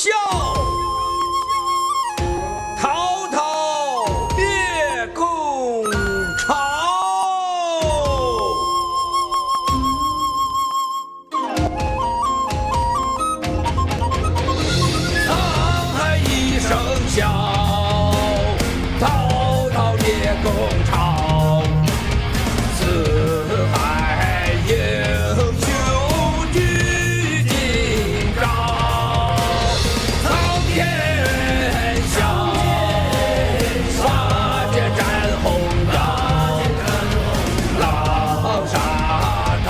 笑，滔滔灭共潮。沧海一声笑，滔滔灭共潮。四海英雄聚今朝，苍天笑，拔剑斩红腰，狼杀淘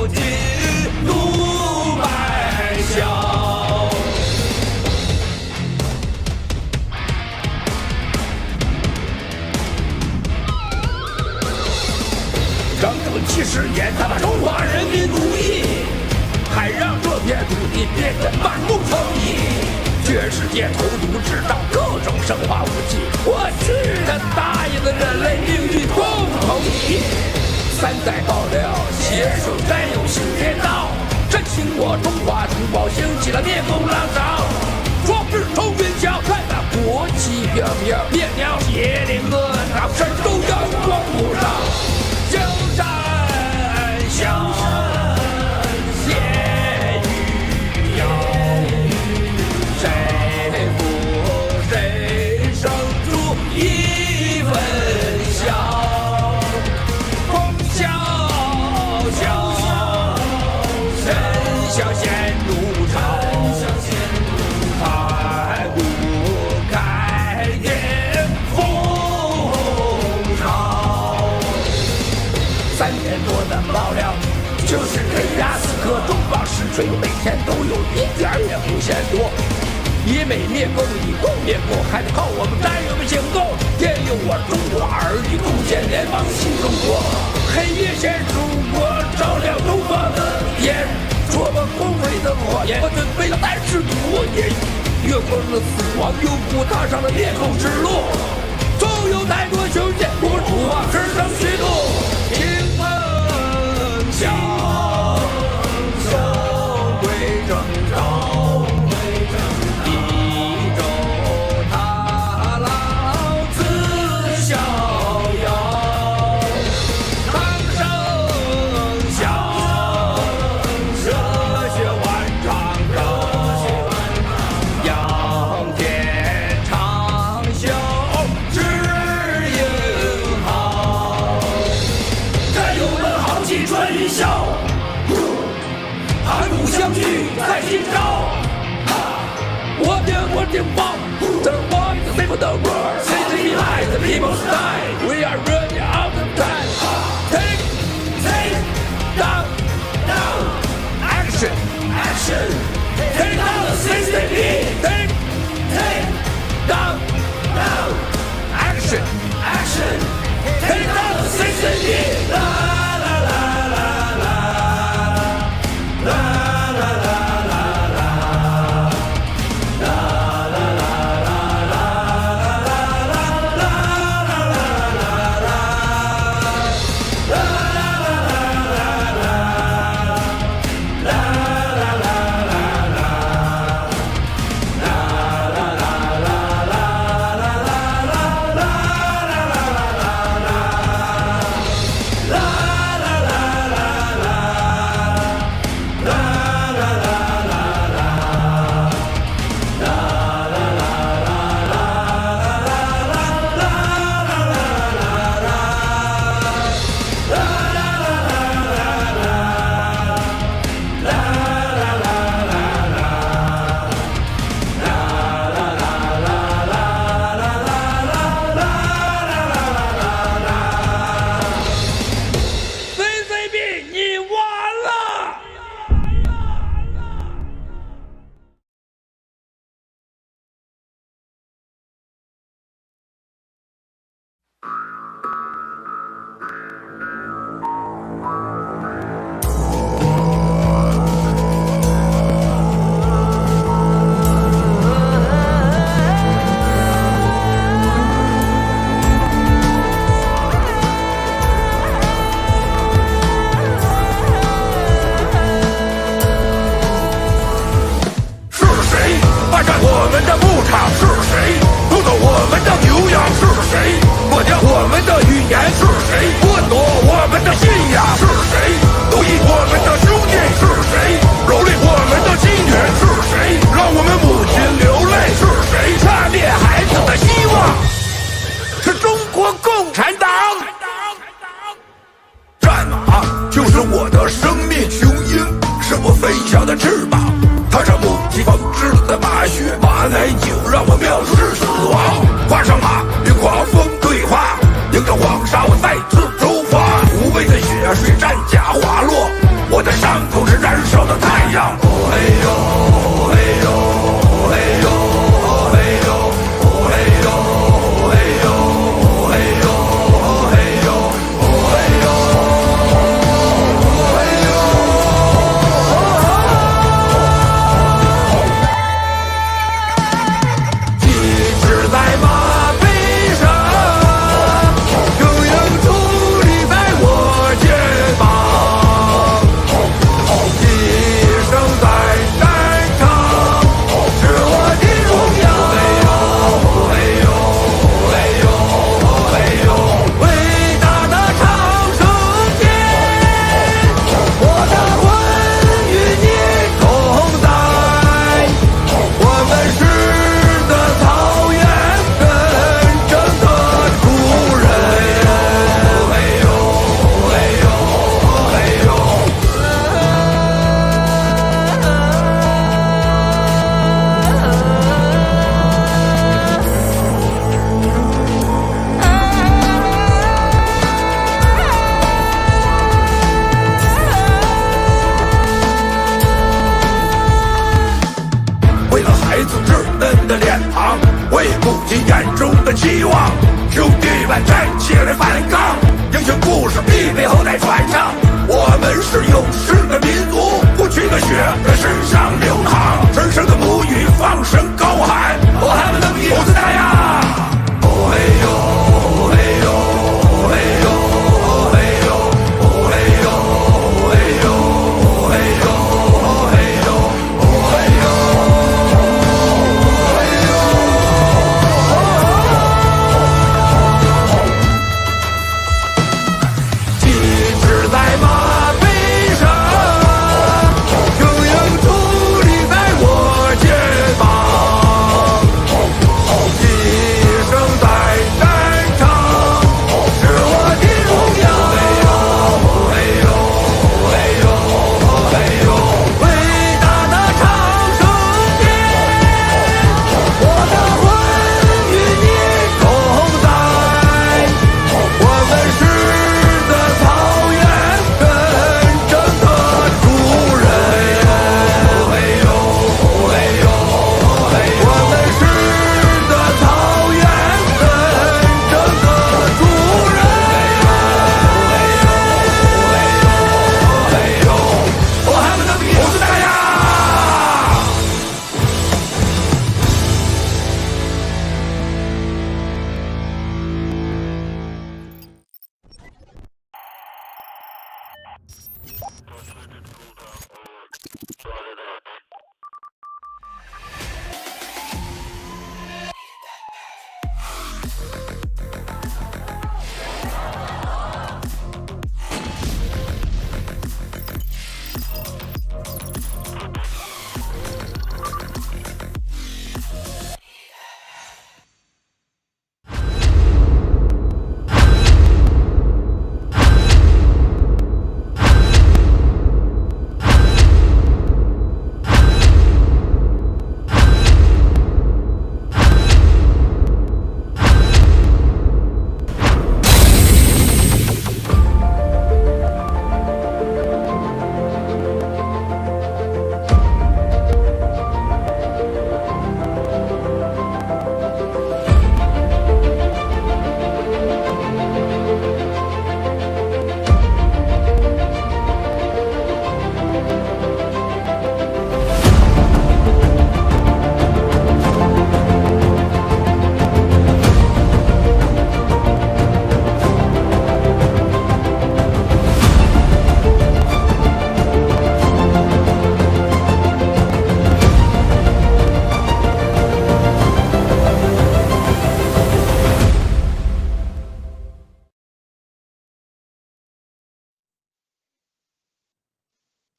尽怒百笑。整整70年，他把中华人民奴役，还让这片土地变得满目疮痍。全世界投毒制造各种生化武器，我去，他答应了人类命运共同体。3代爆料，携手占有新天道，振兴我中华同胞，兴起了灭共浪潮。壮志冲云霄，看那国旗飘飘，别鸟铁岭河道，神州阳光普照。江山笑，血雨遥，谁负谁生出一份笑。风萧萧，人笑险如潮，盘古开天风潮。3年多的爆料，就是黑压死磕，中方实锤，每天都有1点也不嫌多。以美灭共，以共灭共，还得靠我们战友们行动。天佑我中华儿女，共建联邦新中国。黑夜显祖国，照亮东方的眼，戳破共匪的火焰。我准备了3世多年，越过了死亡幽谷，踏上了灭共之路。总有太多雄剑，我中华驰骋虚度。听风笑，收归正道，一周踏浪自逍遥。苍生笑，热血万丈高，仰天长啸志英豪。战友们豪气穿云霄，寒武相聚在今朝。我定报 The one to save the world, sitting behind the people's side. We are running out of time. Take down, action, action. Take down the CCP. Take down, action, action. Take down the CCP. La la la la la la la la la. La 飞翔的翅膀，踏上母鸡缝制的马靴，马奶酒让我描述是死亡。跨上马与狂风对话，迎着黄沙我再次出发。无畏的血水战甲滑落，我的伤口是燃烧的太阳。哦嘿呦，哦嘿呦，哦嘿呦，哦嘿呦，哦嘿呦，哦嘿呦，哦嘿呦，哦嘿呦，哦嘿呦，哦嘿呦。旗帜在马背上，永远矗立在我肩膀。一生在战场，是我的荣耀。哦嘿呦，哦嘿呦，哦嘿呦，伟大的长生天，我的魂与你同在。我们是的草原真正的主人。哦嘿呦，哦嘿呦，哦嘿呦。为了孩子稚嫩的脸庞，为母亲眼中的期望，兄弟们站起来反抗，英雄故事必被后代传唱。我们是勇士的民族，不屈的血在身上流淌，神圣的母语放声高喊，我还们能比猴子大呀！哦嘿呦，哦嘿呦，哦嘿呦，哦嘿呦，哦嘿呦，哦嘿呦，哦嘿呦，哦嘿呦，哦嘿呦。旗帜在马背上，永远矗立在我肩膀。一生在战场，是我的荣耀。哦嘿呦，哦嘿呦，哦嘿呦，伟大的长生天，我的魂与你同在。我们是的草原真正的主人。哦嘿呦，哦嘿呦，哦嘿呦。我们是的草原真正的主人。哦嘿呦，哦嘿呦，哦嘿呦。我还不能比猴子大呀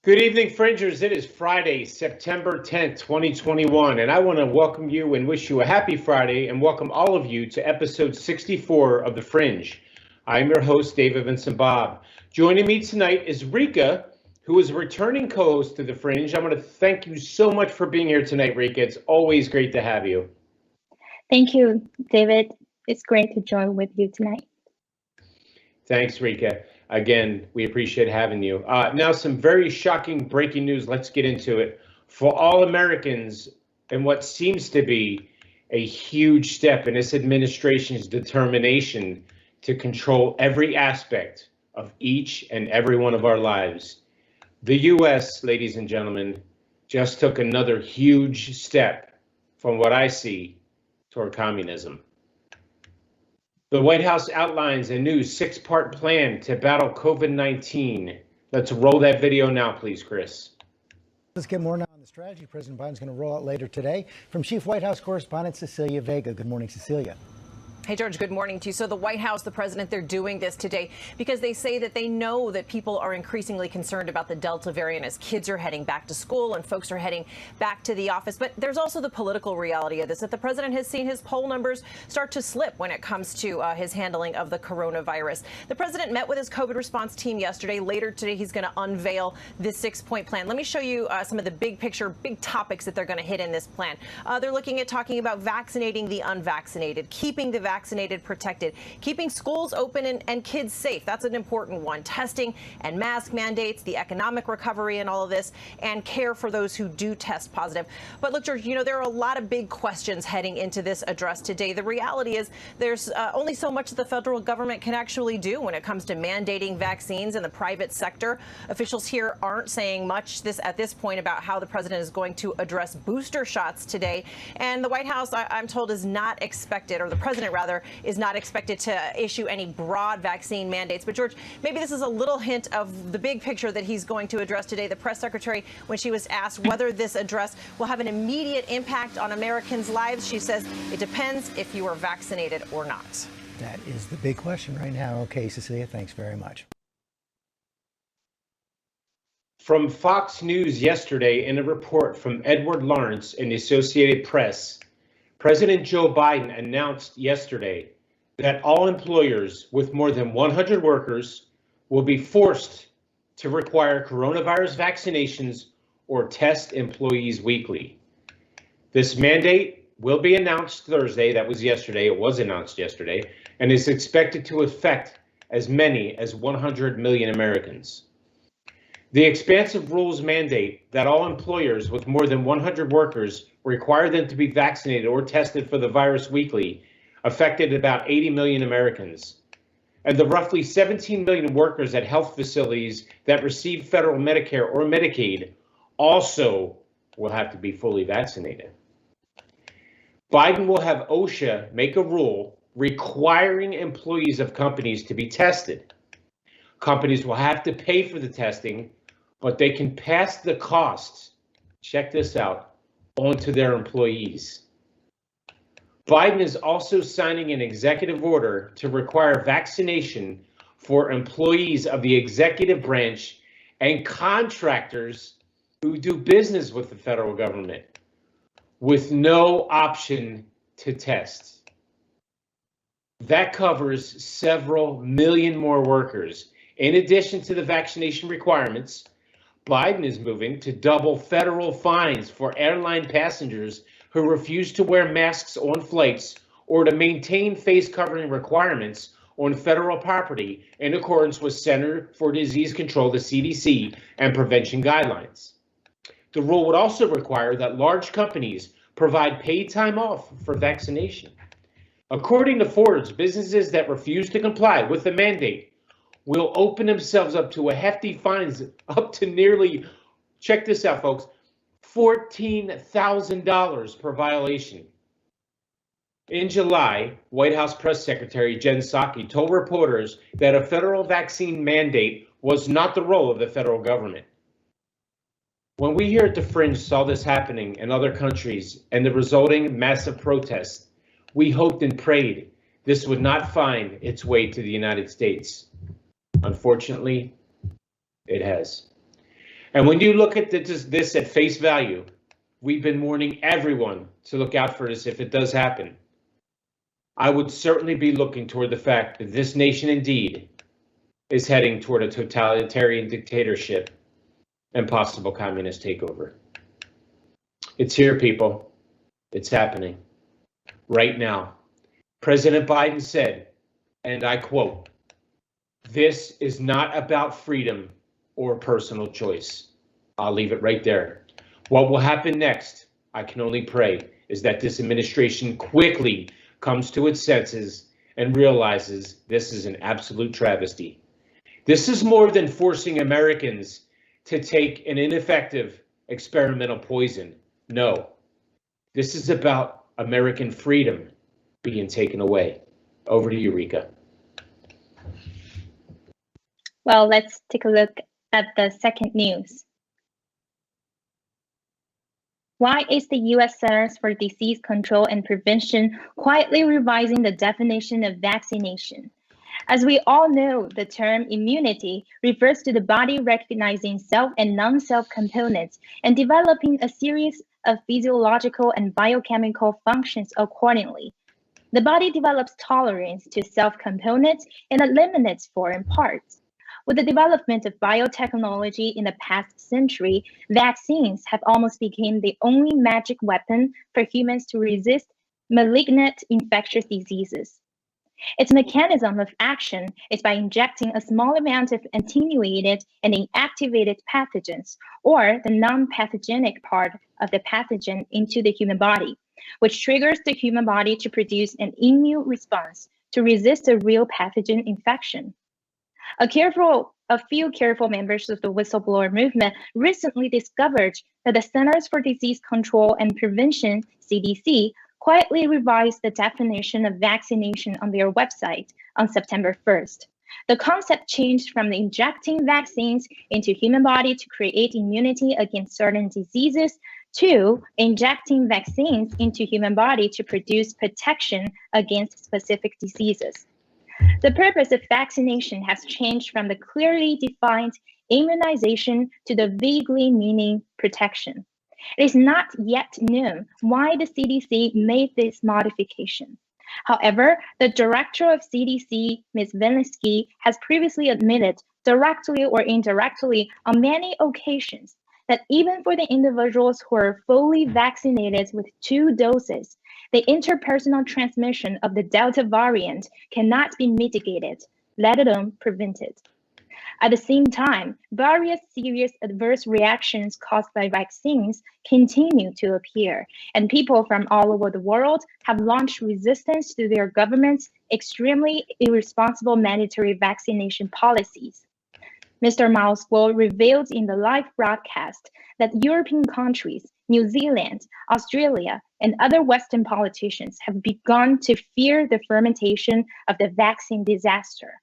！Good evening, Fringers. It is Friday, September 10th, 2021, and I want to welcome you and wish you a happy Friday and welcome all of you to episode 64 of The Fringe. I'm your host, David Vincent Bob. Joining me tonight is Rika, who is returning co-host to The Fringe. I want to thank you so much for being here tonight, Rika. It's always great to have you. Thank you, David. It's great to join with you tonight. Thanks, Rika. Again, we appreciate having you. Now, some very shocking breaking news. Let's get into it. For all Americans, and what seems to be a huge step in this administration's determination to control every aspect of each and every one of our lives, the U.S., ladies and gentlemen, just took another huge step from what I see toward communism. The White House outlines a new 6-part plan to battle COVID-19. Let's roll that video now, please, Chris. Let's get more now on the strategy President Biden's going to roll out later today from Chief White House Correspondent Cecilia Vega. Good morning, Cecilia. Hey, George, good morning to you. So the White House, the president, they're doing this today because they say that they know that people are increasingly concerned about the Delta variant as kids are heading back to school and folks are heading back to the office. But there's also the political reality of this, that the president has seen his poll numbers start to slip when it comes to his handling of the coronavirus. The president met with his COVID response team yesterday. Later today, he's going to unveil this 6-point plan. Let me show you some of the big picture, big topics that they're going to hit in this plan. They're looking at talking about vaccinating the unvaccinated, keeping the vaccinated protected, keeping schools open and kids safe. That's an important one. Testing and mask mandates, the economic recovery and all of this, and care for those who do test positive. But look, George, you know, there are a lot of big questions heading into this address today. The reality is there's only so much that the federal government can actually do when it comes to mandating vaccines in the private sector. Officials here aren't saying much at this point about how the president is going to address booster shots today. And the White House, I'm told, is not expected, or the president rather, is not expected to issue any broad vaccine mandates. But George, maybe this is a little hint of the big picture that he's going to address today. The press secretary, when she was asked whether this address will have an immediate impact on Americans' lives, she says it depends if you are vaccinated or not. That is the big question right now. Okay, Cecilia, thanks very much. From Fox News yesterday, in a report from Edward Lawrence in the Associated Press, President Joe Biden announced yesterday that all employers with more than 100 workers will be forced to require coronavirus vaccinations or test employees weekly. This mandate will be announced Thursday. That was yesterday. It was announced yesterday, and is expected to affect as many as 100 million Americans. The expansive rules mandate that all employers with more than 100 workers require them to be vaccinated or tested for the virus weekly affected about 80 million Americans. And the roughly 17 million workers at health facilities that receive federal Medicare or Medicaid also will have to be fully vaccinated. Biden will have OSHA make a rule requiring employees of companies to be tested. Companies will have to pay for the testing, but they can pass the costs, check this out, onto their employees. Biden is also signing an executive order to require vaccination for employees of the executive branch and contractors who do business with the federal government, with no option to test. That covers several million more workers. In addition to the vaccination requirements, Biden is moving to double federal fines for airline passengers who refuse to wear masks on flights or to maintain face covering requirements on federal property in accordance with Center for Disease Control, the CDC, and prevention guidelines. The rule would also require that large companies provide paid time off for vaccination. According to Forbes, businesses that refuse to comply with the mandate will open themselves up to a hefty fines up to nearly, check this out, folks, $14,000 per violation. In July, White House Press Secretary Jen Psaki told reporters that a federal vaccine mandate was not the role of the federal government. When we here at the Fringe saw this happening in other countries and the resulting massive protests, we hoped and prayed this would not find its way to the United States. Unfortunately, it has. And when you look at this at face value, we've been warning everyone to look out for this if it does happen. I would certainly be looking toward the fact that this nation indeed is heading toward a totalitarian dictatorship and possible communist takeover. It's here, people. It's happening right now. President Biden said, and I quote, "This is not about freedom or personal choice." I'll leave it right there. What will happen next, I can only pray, is that this administration quickly comes to its senses and realizes this is an absolute travesty. This is more than forcing Americans to take an ineffective experimental poison. No, this is about American freedom being taken away. Over to you, Rika. Well, let's take a look at the second news. Why is the U.S. Centers for Disease Control and Prevention quietly revising the definition of vaccination? As we all know, the term immunity refers to the body recognizing self and non-self components and developing a series of physiological and biochemical functions accordingly. The body develops tolerance to self components and eliminates foreign parts. With the development of biotechnology in the past century, vaccines have almost become the only magic weapon for humans to resist malignant infectious diseases. Its mechanism of action is by injecting a small amount of attenuated and inactivated pathogens, or the non-pathogenic part of the pathogen, into the human body, which triggers the human body to produce an immune response to resist a real pathogen infection. A few careful members of the whistleblower movement recently discovered that the Centers for Disease Control and Prevention, CDC, quietly revised the definition of vaccination on their website on September 1st. The concept changed from injecting vaccines into human body to create immunity against certain diseases to injecting vaccines into human body to produce protection against specific diseases. The purpose of vaccination has changed from the clearly defined immunization to the vaguely meaning protection. It is not yet known why the CDC made this modification. However, the director of CDC, Ms. Walensky, has previously admitted, directly or indirectly, on many occasions, that even for the individuals who are fully vaccinated with 2 doses, the interpersonal transmission of the Delta variant cannot be mitigated, let alone prevented. At the same time, various serious adverse reactions caused by vaccines continue to appear, and people from all over the world have launched resistance to their government's extremely irresponsible mandatory vaccination policies. Mr. Miles Guo revealed in the live broadcast that European countries, New Zealand, Australia, and other Western politicians have begun to fear the fermentation of the vaccine disaster.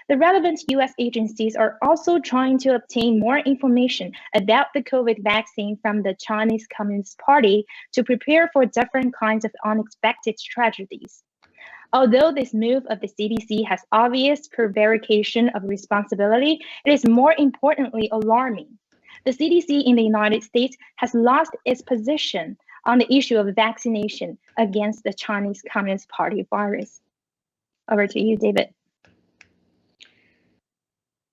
The relevant U.S. agencies are also trying to obtain more information about the COVID vaccine from the Chinese Communist Party to prepare for different kinds of unexpected tragedies. Although this move of the CDC has obvious prevarication of responsibility, it is more importantly alarming. The CDC in the United States has lost its position on the issue of vaccination against the Chinese Communist Party virus. Over to you, David.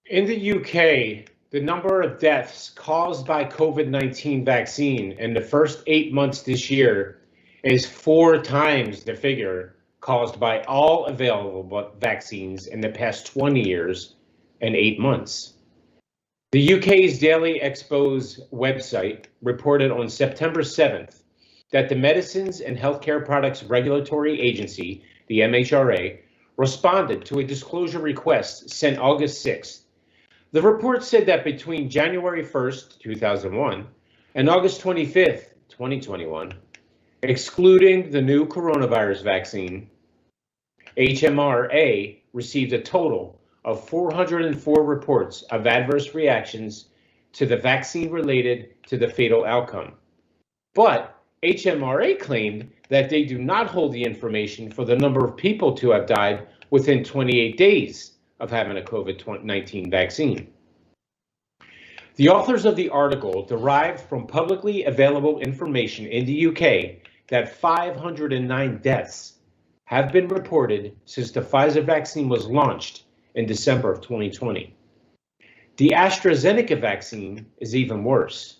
In the UK, the number of deaths caused by COVID-19 vaccine in the first 8 months this year is 4 times the figure caused by all available vaccines in the past 20 years and 8 months. The UK's Daily Expose website reported on September 7th that the Medicines and Healthcare Products Regulatory Agency, the MHRA, responded to a disclosure request sent August 6th. The report said that between January 1st, 2001 and August 25th, 2021, excluding the new coronavirus vaccine, HMRA received a total of 404 reports of adverse reactions to the vaccine related to the fatal outcome. But HMRA claimed that they do not hold the information for the number of people to have died within 28 days of having a COVID-19 vaccine. The authors of the article derived from publicly available information in the UK that 509 deaths have been reported since the Pfizer vaccine was launched in December of 2020. The AstraZeneca vaccine is even worse.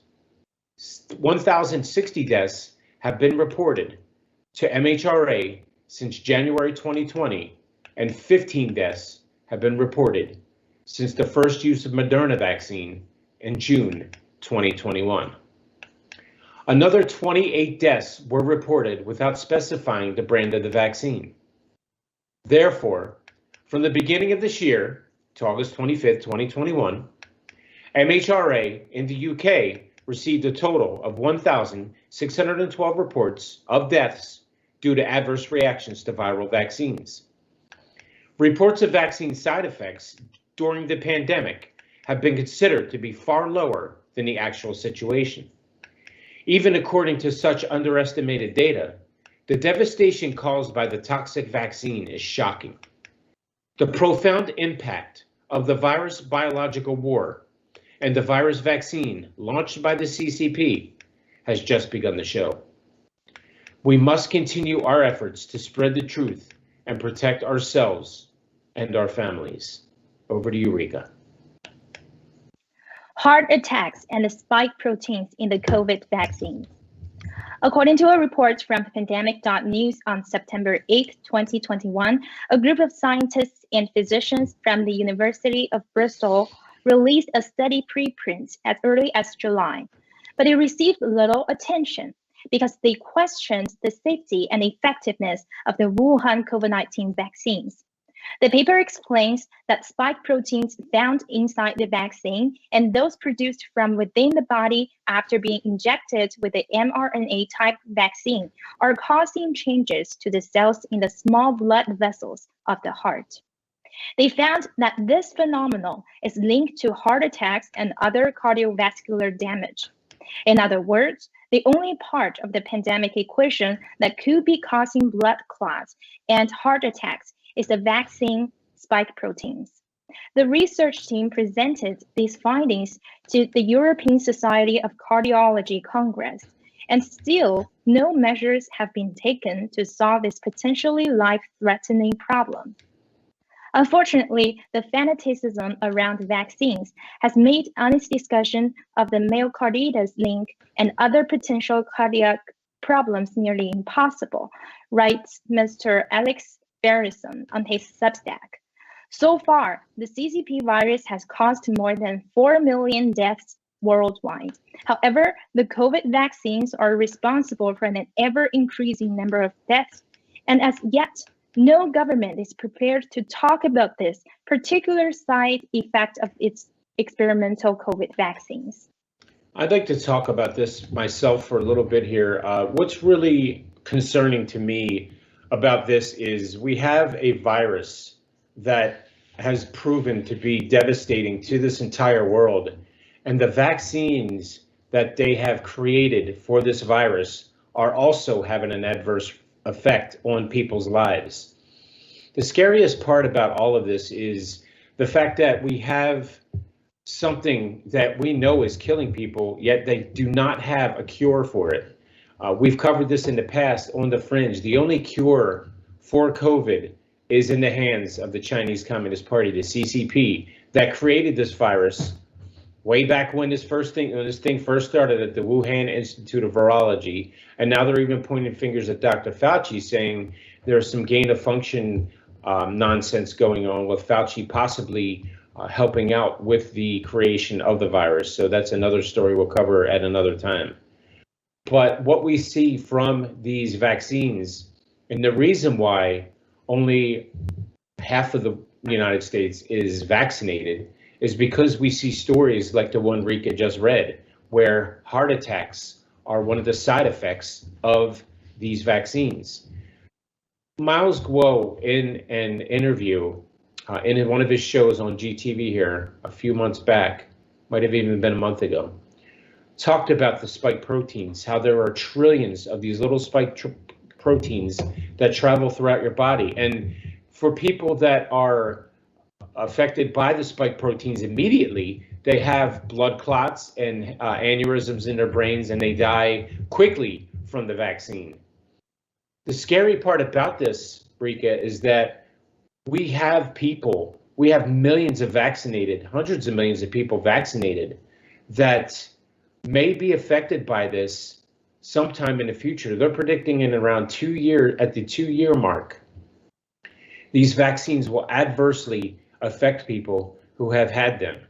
1,060 deaths have been reported to MHRA since January 2020, and 15 deaths have been reported since the first use of Moderna vaccine in June 2021. Another 28 deaths were reported without specifying the brand of the vaccine. Therefore, from the beginning of this year to August 25th, 2021, MHRA in the UK received a total of 1,612 reports of deaths due to adverse reactions to viral vaccines. Reports of vaccine side effects during the pandemic have been considered to be far lower than the actual situation. Even according to such underestimated data, the devastation caused by the toxic vaccine is shocking. The profound impact of the virus biological war and the virus vaccine launched by the CCP has just begun to show. We must continue our efforts to spread the truth and protect ourselves and our families. Over to you, Rika. Heart attacks and the spike proteins in the COVID vaccines. According to a report from pandemic.news on September 8, 2021, a group of scientists and physicians from the University of Bristol released a study preprint as early as July, but it received little attention because they questioned the safety and effectiveness of the Wuhan COVID-19 vaccines. The paper explains that spike proteins found inside the vaccine and those produced from within the body after being injected with the mRNA-type vaccine are causing changes to the cells in the small blood vessels of the heart. They found that this phenomenon is linked to heart attacks and other cardiovascular damage. In other words, the only part of the pandemic equation that could be causing blood clots and heart attacks is the vaccine spike proteins. The research team presented these findings to the European Society of Cardiology Congress, and still no measures have been taken to solve this potentially life-threatening problem. Unfortunately, the fanaticism around vaccines has made honest discussion of the myocarditis link and other potential cardiac problems nearly impossible, writes Mr. Alex Barrison on his Substack. So far, the CCP virus has caused more than 4 million deaths worldwide. However, the COVID vaccines are responsible for an ever-increasing number of deaths, and as yet, no government is prepared to talk about this particular side effect of its experimental COVID vaccines. I'd like to talk about this myself for a little bit here. What's really concerning to me about this is we have a virus that has proven to be devastating to this entire world, and the vaccines that they have created for this virus are also having an adverse effect on people's lives. The scariest part about all of this is the fact that we have something that we know is killing people, yet they do not have a cure for it. We've covered this in the past on the Fringe. The only cure for COVID is in the hands of the Chinese Communist Party, the CCP, that created this virus way back when this thing first started at the Wuhan Institute of Virology. And now they're even pointing fingers at Dr. Fauci, saying there's some gain of function nonsense going on with Fauci possibly helping out with the creation of the virus. So that's another story we'll cover at another time. But what we see from these vaccines, and the reason why only half of the United States is vaccinated, is because we see stories like the one Rika just read, where heart attacks are one of the side effects of these vaccines. Miles Guo, in an interview in one of his shows on GTV here a few months back, might have even been a month ago, talked about the spike proteins, how there are trillions of these little spike proteins that travel throughout your body. And for people that are affected by the spike proteins immediately, they have blood clots and aneurysms in their brains, and they die quickly from the vaccine. The scary part about this, Rika, is that we have people we have millions of vaccinated, hundreds of millions of people vaccinated that may be affected by this sometime in the future. They're predicting in around 2 years, at the 2-year mark, these vaccines will adversely affect people who have had them.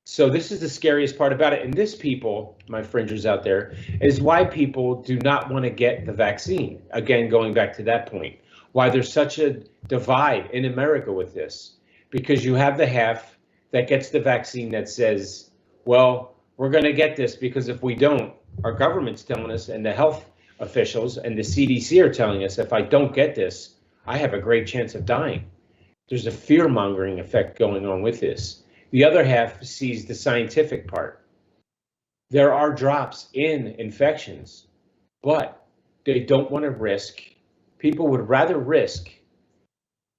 So this is the scariest part about it. And this, people, my fringers out there, is why people do not want to get the vaccine. Again, going back to that point, why there's such a divide in America with this, because you have the half that gets the vaccine that says, well, we're going to get this because if we don't, our government's telling us, and the health officials and the CDC are telling us, if I don't get this, I have a great chance of dying. There's a fear-mongering effect going on with this. The other half sees the scientific part. There are drops in infections, but they don't want to risk. People would rather risk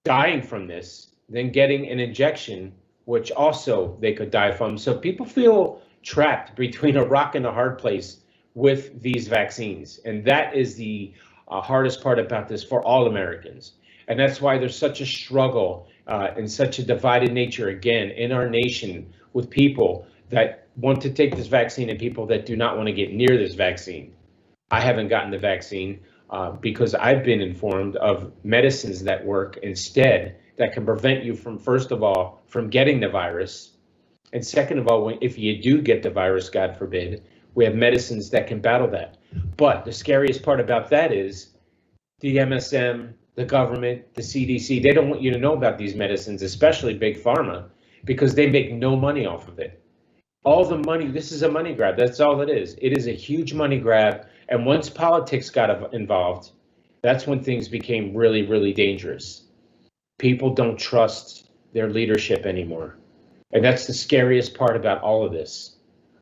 dying from this than getting an injection, which also they could die from. So people feel trapped between a rock and a hard place with these vaccines. And that is the hardest part about this for all Americans. And that's why there's such a struggle and such a divided nature, again, in our nation with people that want to take this vaccine and people that do not want to get near this vaccine. I haven't gotten the vaccine because I've been informed of medicines that work instead that can prevent you from, first of all, from getting the virus. And second of all, if you do get the virus, God forbid, we have medicines that can battle that. But the scariest part about that is the MSM, the government, the CDC, they don't want you to know about these medicines, especially Big Pharma, because they make no money off of it. All the money, this is a money grab. That's all it is. It is a huge money grab. And once politics got involved, that's when things became really, really dangerous. People don't trust their leadership anymore. And that's the scariest part about all of this.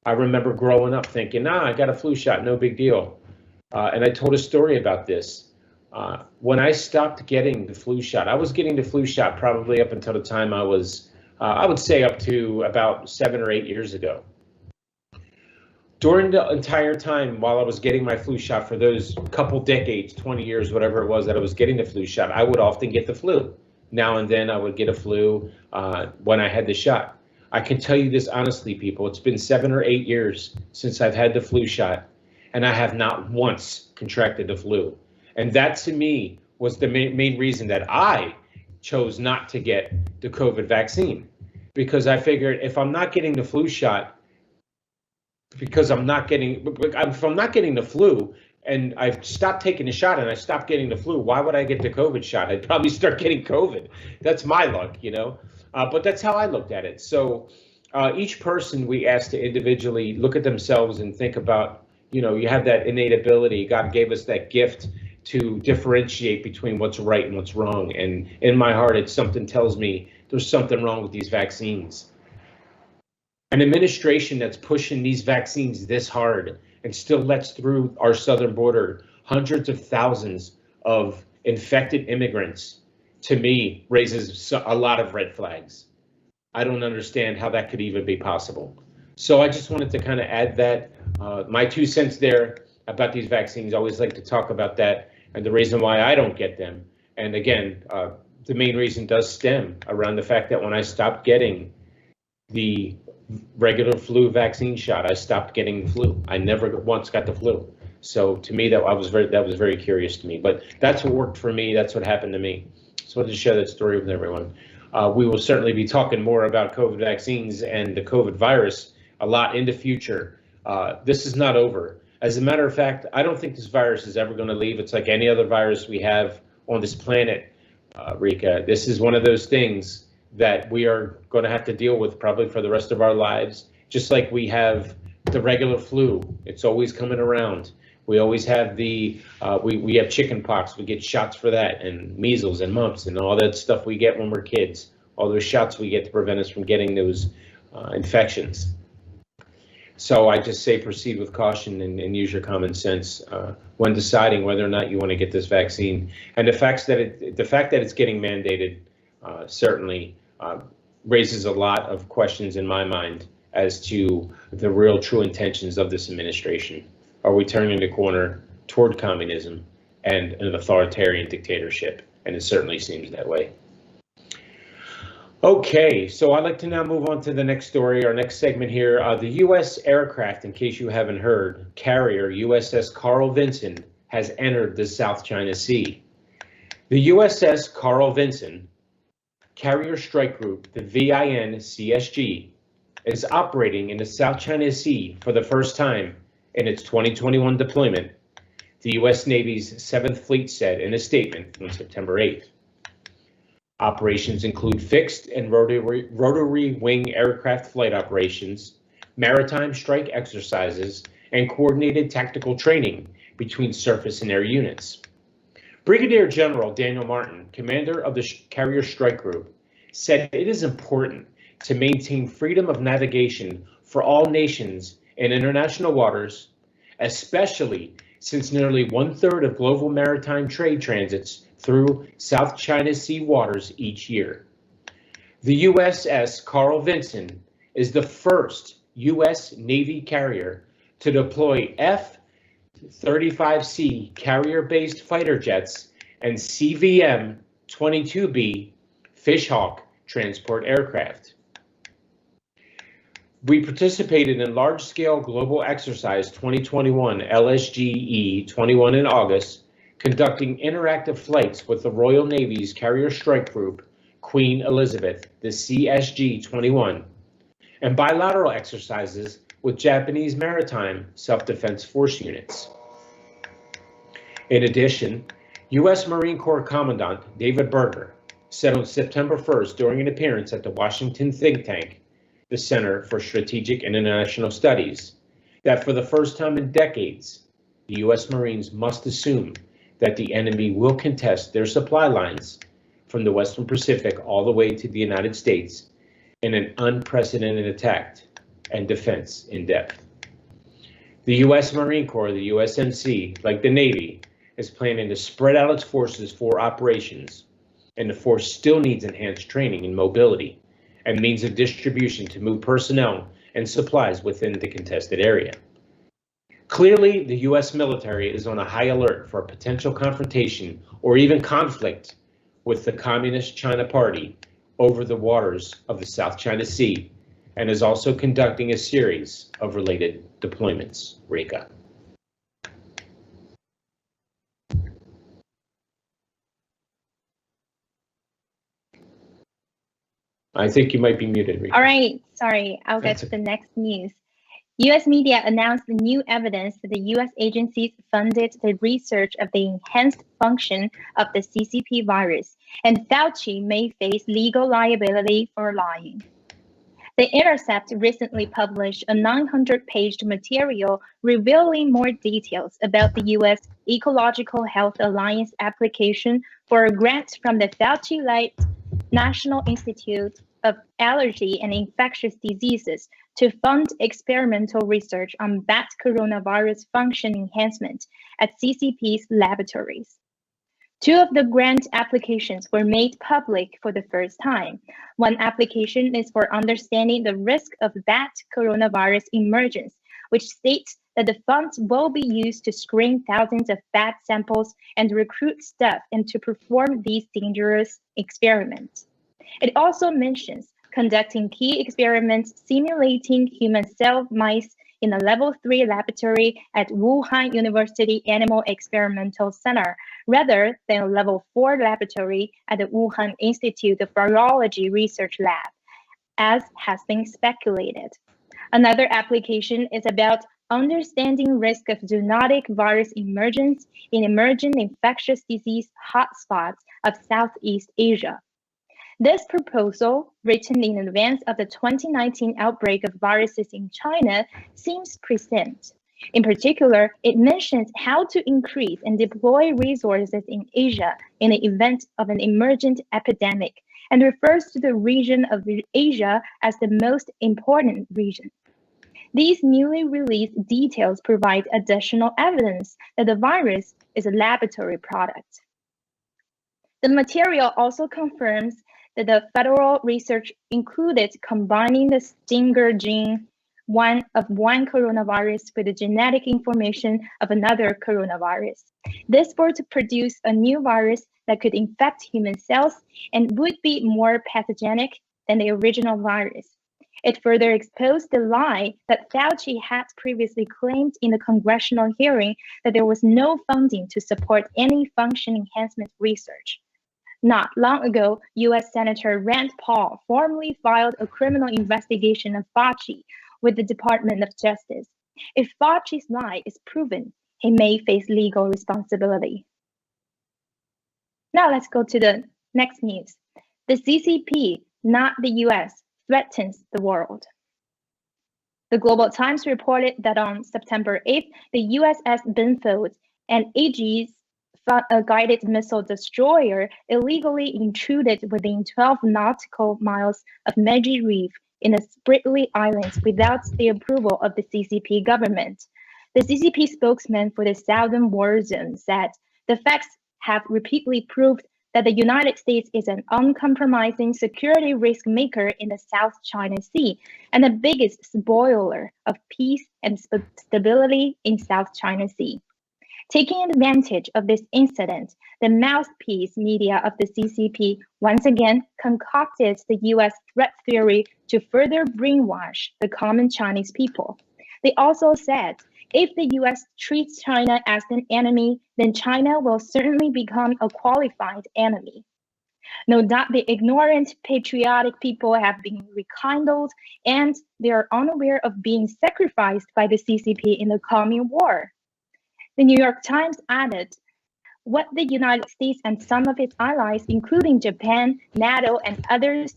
I remember growing up thinking, I got a flu shot, no big deal. And I told a story about this. When I stopped getting the flu shot, I was getting the flu shot probably up until the time I was, I would say up to about 7 or 8 years ago. During the entire time while I was getting my flu shot for those couple decades, 20 years, whatever it was that I was getting the flu shot, I would often get the flu. Now and then I would get a flu when I had the shot. I can tell you this honestly, people, it's been 7 or 8 years since I've had the flu shot, and I have not once contracted the flu. And that to me was the main reason that I chose not to get the COVID vaccine, because I figured if I'm not getting the flu shot, because if I'm not getting the flu and I've stopped taking the shot and I stopped getting the flu, why would I get the COVID shot? I'd probably start getting COVID. That's my luck, you know, but that's how I looked at it. So each person we asked to individually look at themselves and think about, you know, you have that innate ability. God gave us that gift to differentiate between what's right and what's wrong. And in my heart, it's something tells me there's something wrong with these vaccines. An administration that's pushing these vaccines this hard and still lets through our southern border hundreds of thousands of infected immigrants, to me, raises a lot of red flags. I don't understand how that could even be possible. So I just wanted to kind of add that, my 2 cents there about these vaccines. I always like to talk about that and the reason why I don't get them. And again, the main reason does stem around the fact that when I stopped getting the regular flu vaccine shot, I stopped getting the flu. I never once got the flu. So to me, that was very curious to me. But that's what worked for me. That's what happened to me. So I wanted to share that story with everyone. We will certainly be talking more about COVID vaccines and the COVID virus a lot in the future. This is not over. As a matter of fact, I don't think this virus is ever going to leave. It's like any other virus we have on this planet, Rika. This is one of those things that we are going to have to deal with probably for the rest of our lives, just like we have the regular flu. It's always coming around. We always have the, we have chicken pox. We get shots for that, and measles and mumps and all that stuff we get when we're kids. All those shots we get to prevent us from getting those infections. So I just say proceed with caution and use your common sense when deciding whether or not you want to get this vaccine. And the fact that it's getting mandated certainly raises a lot of questions in my mind as to the real true intentions of this administration. Are we turning the corner toward communism and an authoritarian dictatorship? And it certainly seems that way. Okay, so I'd like to now move on to the next story, our next segment here. The U.S. aircraft, in case you haven't heard, carrier USS Carl Vinson has entered the South China Sea. The USS Carl Vinson Carrier Strike Group, the VIN-CSG, is operating in the South China Sea for the first time in its 2021 deployment, the U.S. Navy's 7th Fleet said in a statement on September 8th. Operations include fixed and rotary wing aircraft flight operations, maritime strike exercises, and coordinated tactical training between surface and air units. Brigadier General Daniel Martin, commander of the Carrier Strike Group, said it is important to maintain freedom of navigation for all nations in international waters, especially since nearly 1/3 of global maritime trade transits through South China Sea waters each year. The USS Carl Vinson is the first U.S. Navy carrier to deploy F-35C carrier-based fighter jets and CVM-22B Fishhawk transport aircraft. We participated in large-scale global exercise 2021 LSGE-21 in August, conducting interactive flights with the Royal Navy's Carrier Strike Group, Queen Elizabeth, the CSG-21, and bilateral exercises with Japanese Maritime Self-Defense Force units. In addition, U.S. Marine Corps Commandant David Berger said on September 1st during an appearance at the Washington think tank, the Center for Strategic and International Studies, that for the first time in decades, the U.S. Marines must assume that the enemy will contest their supply lines from the Western Pacific all the way to the United States in an unprecedented attack and defense in depth. The U.S. Marine Corps, the USMC, like the Navy, is planning to spread out its forces for operations, and the force still needs enhanced training and mobility and means of distribution to move personnel and supplies within the contested area. Clearly, the U.S. military is on a high alert for a potential confrontation or even conflict with the Communist China Party over the waters of the South China Sea, and is also conducting a series of related deployments. Rika. I think you might be muted, Rika. All right, sorry, I'll get to the next news. U.S. media announced the new evidence that the U.S. agencies funded the research of the enhanced function of the CCP virus, and Fauci may face legal liability for lying. The Intercept recently published a 900-page material revealing more details about the U.S. Ecological Health Alliance application for a grant from the Fauci-led National Institute of Allergy and Infectious Diseases to fund experimental research on bat coronavirus function enhancement at CCP's laboratories. Two of the grant applications were made public for the first time. One application is for understanding the risk of bat coronavirus emergence, which states that the funds will be used to screen thousands of bat samples and recruit staff and to perform these dangerous experiments. It also mentions conducting key experiments simulating human cell mice in a level 3 laboratory at Wuhan University Animal Experimental Center, rather than a level 4 laboratory at the Wuhan Institute of Virology Research Lab, as has been speculated. Another application is about understanding risk of zoonotic virus emergence in emerging infectious disease hotspots of Southeast Asia. This proposal, written in advance of the 2019 outbreak of viruses in China, seems prescient. In particular, it mentions how to increase and deploy resources in Asia in the event of an emergent epidemic, and refers to the region of Asia as the most important region. These newly released details provide additional evidence that the virus is a laboratory product. The material also confirms that the federal research included combining the stinger gene of one coronavirus with the genetic information of another coronavirus. This would produce a new virus that could infect human cells and would be more pathogenic than the original virus. It further exposed the lie that Fauci had previously claimed in the congressional hearing that there was no funding to support any function enhancement research. Not long ago, U.S. Senator Rand Paul formally filed a criminal investigation of Fauci with the Department of Justice. If Fauci's lie is proven, he may face legal responsibility. Now let's go to the next news. The CCP, not the US, threatens the world. The Global Times reported that on September 8th, the USS Binfield, an Aegis guided missile destroyer, illegally intruded within 12 nautical miles of Meiji Reef in the Spratly Islands without the approval of the CCP government. The CCP spokesman for the Southern War Zone said the facts have repeatedly proved that the United States is an uncompromising security risk maker in the South China Sea and the biggest spoiler of peace and stability in South China Sea. Taking advantage of this incident, the mouthpiece media of the CCP once again concocted the US threat theory to further brainwash the common Chinese people. They also said, if the US treats China as an enemy, then China will certainly become a qualified enemy. No doubt the ignorant, patriotic people have been rekindled and they are unaware of being sacrificed by the CCP in the coming war. The New York Times added, what the United States and some of its allies, including Japan, NATO, and others,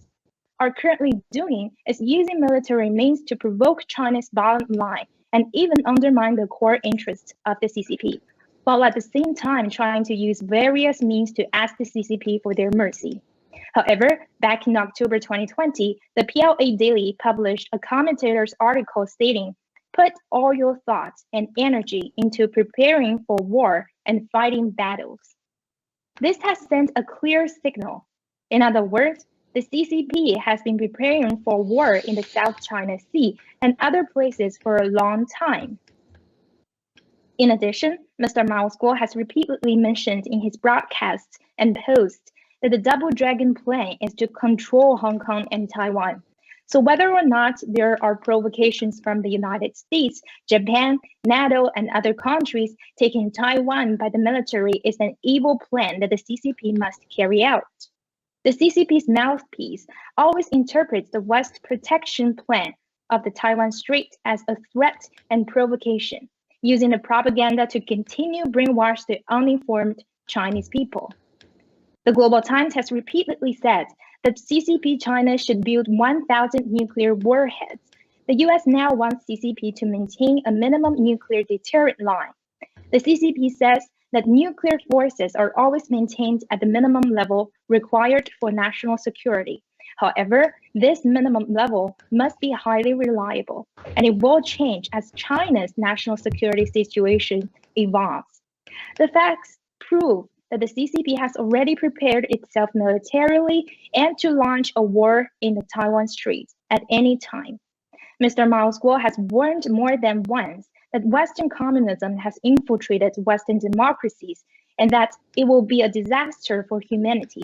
are currently doing is using military means to provoke China's bottom line and even undermine the core interests of the CCP, while at the same time trying to use various means to ask the CCP for their mercy. However, back in October 2020, the PLA Daily published a commentator's article stating, put all your thoughts and energy into preparing for war and fighting battles. This has sent a clear signal. In other words, the CCP has been preparing for war in the South China Sea and other places for a long time. In addition, Mr. Mao Guo has repeatedly mentioned in his broadcasts and posts that the Double Dragon plan is to control Hong Kong and Taiwan. So whether or not there are provocations from the United States, Japan, NATO, and other countries taking Taiwan by the military is an evil plan that the CCP must carry out. The CCP's mouthpiece always interprets the West protection plan of the Taiwan Strait as a threat and provocation, using the propaganda to continue brainwash the uninformed Chinese people. The Global Times has repeatedly said that CCP China should build 1,000 nuclear warheads. The US now wants CCP to maintain a minimum nuclear deterrent line. The CCP says that nuclear forces are always maintained at the minimum level required for national security. However, this minimum level must be highly reliable, and it will change as China's national security situation evolves. The facts prove that the CCP has already prepared itself militarily and to launch a war in the Taiwan Strait at any time. Mr. Mao Guo has warned more than once that Western communism has infiltrated Western democracies and that it will be a disaster for humanity.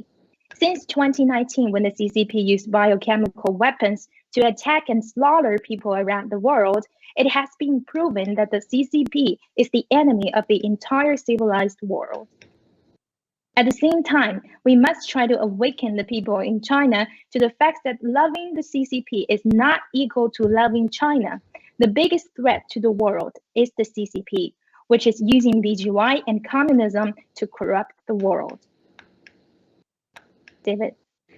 Since 2019, when the CCP used biochemical weapons to attack and slaughter people around the world, it has been proven that the CCP is the enemy of the entire civilized world. At the same time, we must try to awaken the people in China to the fact that loving the CCP is not equal to loving China. The biggest threat to the world is the CCP, which is using BGY and communism to corrupt the world. David.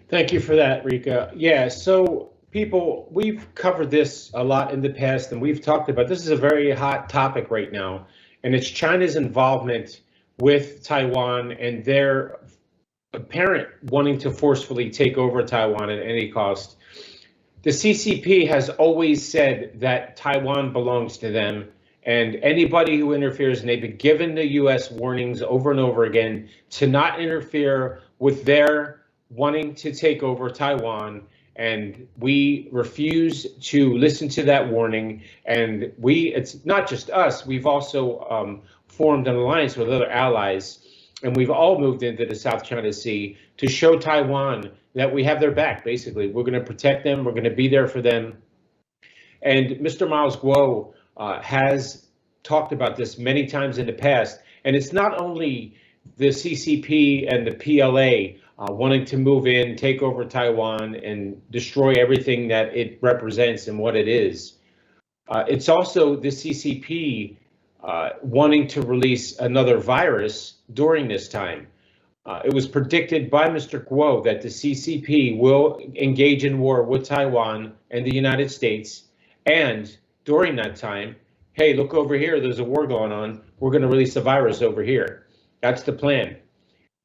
Thank you for that, Rika. Yeah, so people, we've covered this a lot in the past, and we've talked about this is a very hot topic right now, and it's China's involvement with Taiwan and their apparent wanting to forcefully take over Taiwan at any cost. The CCP has always said that Taiwan belongs to them, and anybody who interferes, and they've been given the U.S. warnings over and over again to not interfere with their wanting to take over Taiwan, and we refuse to listen to that warning. And it's not just us, we've also formed an alliance with other allies, and we've all moved into the South China Sea to show Taiwan that we have their back, basically. We're going to protect them. We're going to be there for them. And Mr. Miles Guo has talked about this many times in the past. And it's not only the CCP and the PLA wanting to move in, take over Taiwan, and destroy everything that it represents and what it is. It's also the CCP wanting to release another virus during this time. It was predicted by Mr. Guo that the CCP will engage in war with Taiwan and the United States. And during that time, hey, look over here, there's a war going on. We're going to release a virus over here. That's the plan.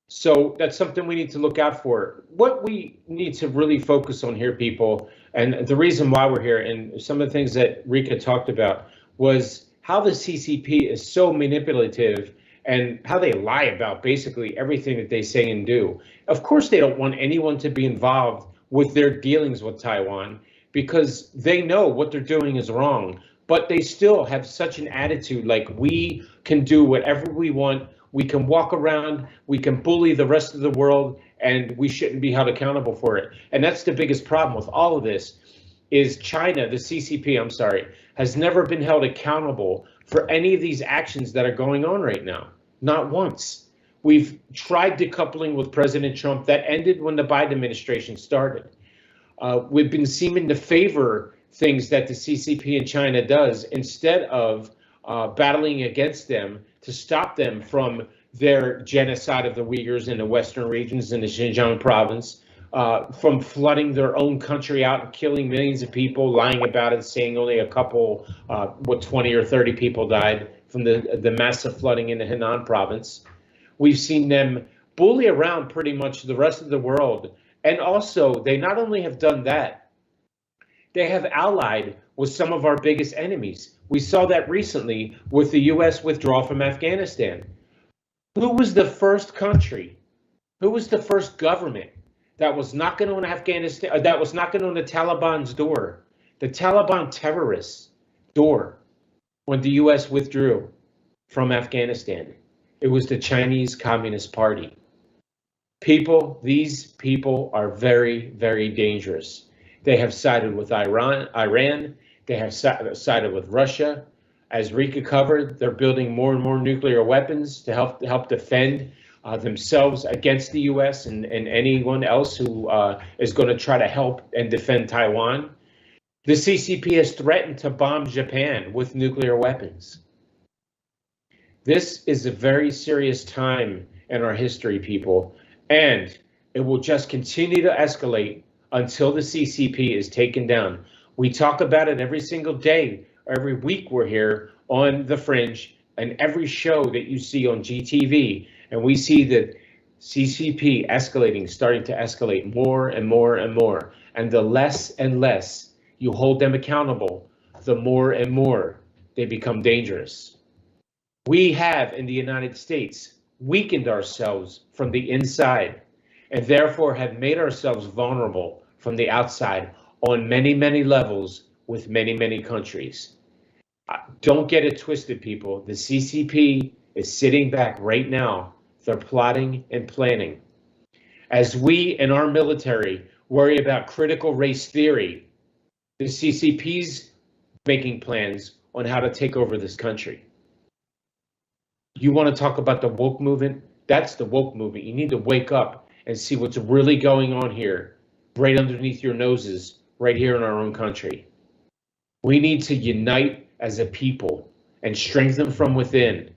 So that's something we need to look out for. What we need to really focus on here, people, and the reason why we're here, and some of the things that Rika talked about, was how the CCP is so manipulative and how they lie about basically everything that they say and do. Of course, they don't want anyone to be involved with their dealings with Taiwan because they know what they're doing is wrong, but they still have such an attitude like we can do whatever we want. We can walk around, we can bully the rest of the world, and we shouldn't be held accountable for it. And that's the biggest problem with all of this is China, the CCP, I'm sorry, has never been held accountable for any of these actions that are going on right now. Not once. We've tried decoupling with President Trump. That ended when the Biden administration started. We've been seeming to favor things that the CCP in China does instead of battling against them to stop them from their genocide of the Uyghurs in the western regions in the Xinjiang province, from flooding their own country out and killing millions of people, lying about it, saying only a couple, 20 or 30 people died from the massive flooding in the Henan province. We've seen them bully around pretty much the rest of the world. And also, they not only have done that, they have allied with some of our biggest enemies. We saw that recently with the U.S. withdrawal from Afghanistan. Who was the first country? Who was the first government that was knocking on Afghanistan, that was knocking on the Taliban's door, the Taliban terrorists' door, when the U.S. withdrew from Afghanistan? It was the Chinese Communist Party. People, these people are very, very dangerous. They have sided with Iran. They have sided with Russia. As Rika covered, they're building more and more nuclear weapons to help defend themselves against the U.S. and anyone else who is going to try to help and defend Taiwan. The CCP has threatened to bomb Japan with nuclear weapons. This is a very serious time in our history, people, and it will just continue to escalate until the CCP is taken down. We talk about it every single day, every week we're here on The Fringe, and every show that you see on GTV, and we see the CCP escalating, starting to escalate more and more and more. And the less and less you hold them accountable, the more and more they become dangerous. We have, in the United States, weakened ourselves from the inside, and therefore have made ourselves vulnerable from the outside on many, many levels with many, many countries. Don't get it twisted, people. The CCP is sitting back right now. They're plotting and planning. As we in our military worry about critical race theory, the CCP's making plans on how to take over this country. You want to talk about the woke movement? That's the woke movement. You need to wake up and see what's really going on here, right underneath your noses, right here in our own country. We need to unite as a people and strengthen from within,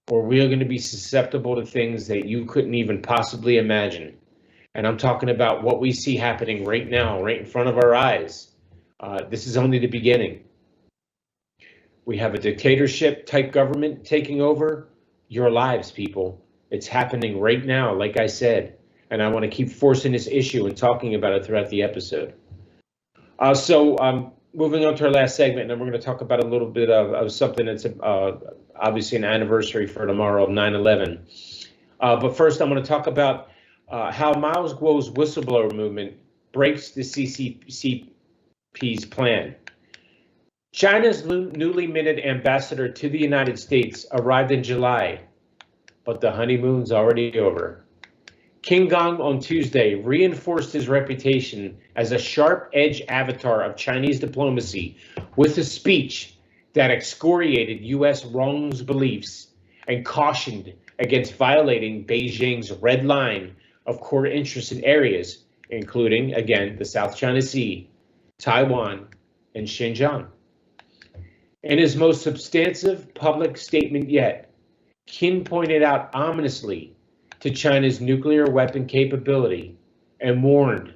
or we are going to be susceptible to things that you couldn't even possibly imagine. And I'm talking about what we see happening right now, right in front of our eyes. This is only the beginning. We have a dictatorship type government taking over your lives, people. It's happening right now, like I said, and I want to keep forcing this issue and talking about it throughout the episode. Moving on to our last segment, and then we're going to talk about a little bit of something that's obviously an anniversary for tomorrow of 9/11. But first, I'm going to talk about how Miles Guo's whistleblower movement breaks the CCP's plan. China's newly minted ambassador to the United States arrived in July, but the honeymoon's already over. King Gong on Tuesday reinforced his reputation as a sharp-edged avatar of Chinese diplomacy with a speech that excoriated U.S. wrongs beliefs and cautioned against violating Beijing's red line of core interests in areas, including, again, the South China Sea, Taiwan, and Xinjiang. In his most substantive public statement yet, Qin pointed out ominously to China's nuclear weapon capability and warned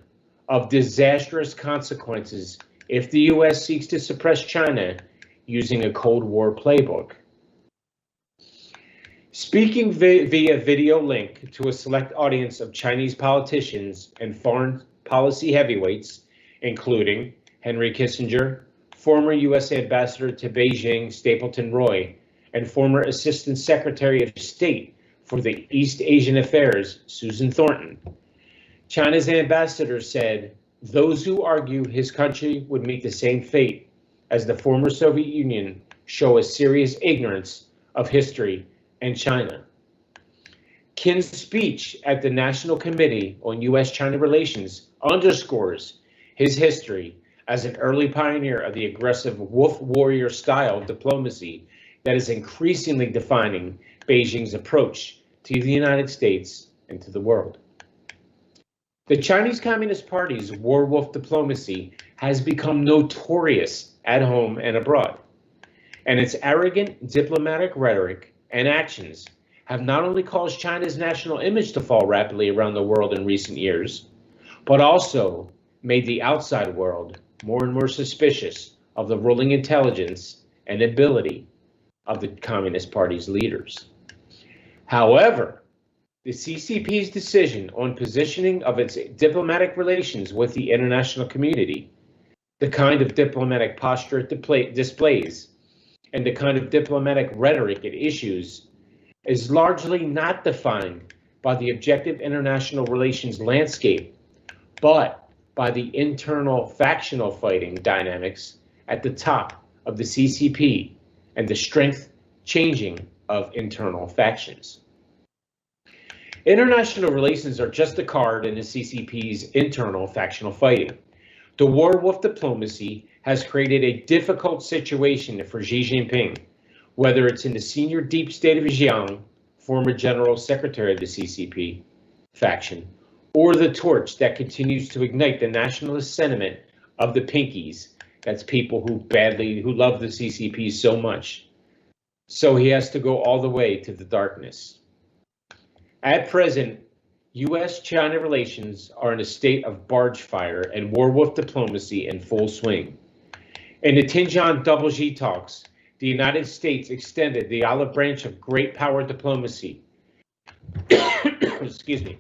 of disastrous consequences if the U.S. seeks to suppress China using a Cold War playbook. Speaking via video link to a select audience of Chinese politicians and foreign policy heavyweights, including Henry Kissinger, former U.S. Ambassador to Beijing Stapleton Roy, and former Assistant Secretary of State for the East Asian Affairs, Susan Thornton, China's ambassador said those who argue his country would meet the same fate as the former Soviet Union show a serious ignorance of history and China. Qin's speech at the National Committee on U.S.-China Relations underscores his history as an early pioneer of the aggressive wolf warrior style of diplomacy that is increasingly defining Beijing's approach to the United States and to the world. The Chinese Communist Party's war wolf diplomacy has become notorious at home and abroad, and its arrogant diplomatic rhetoric and actions have not only caused China's national image to fall rapidly around the world in recent years, but also made the outside world more and more suspicious of the ruling intelligence and ability of the Communist Party's leaders. However, the CCP's decision on positioning of its diplomatic relations with the international community, the kind of diplomatic posture it displays, and the kind of diplomatic rhetoric it issues is largely not defined by the objective international relations landscape, but by the internal factional fighting dynamics at the top of the CCP and the strength changing of internal factions. International relations are just a card in the CCP's internal factional fighting. The war wolf diplomacy has created a difficult situation for Xi Jinping, whether it's in the senior deep state of Jiang, former general secretary of the CCP faction, or the torch that continues to ignite the nationalist sentiment of the pinkies. That's people who love the CCP so much. So he has to go all the way to the darkness. At present, U.S.-China relations are in a state of barge fire and war wolf diplomacy in full swing. In the Tianjin Double G talks, the United States extended the olive branch of great power diplomacy. Excuse me.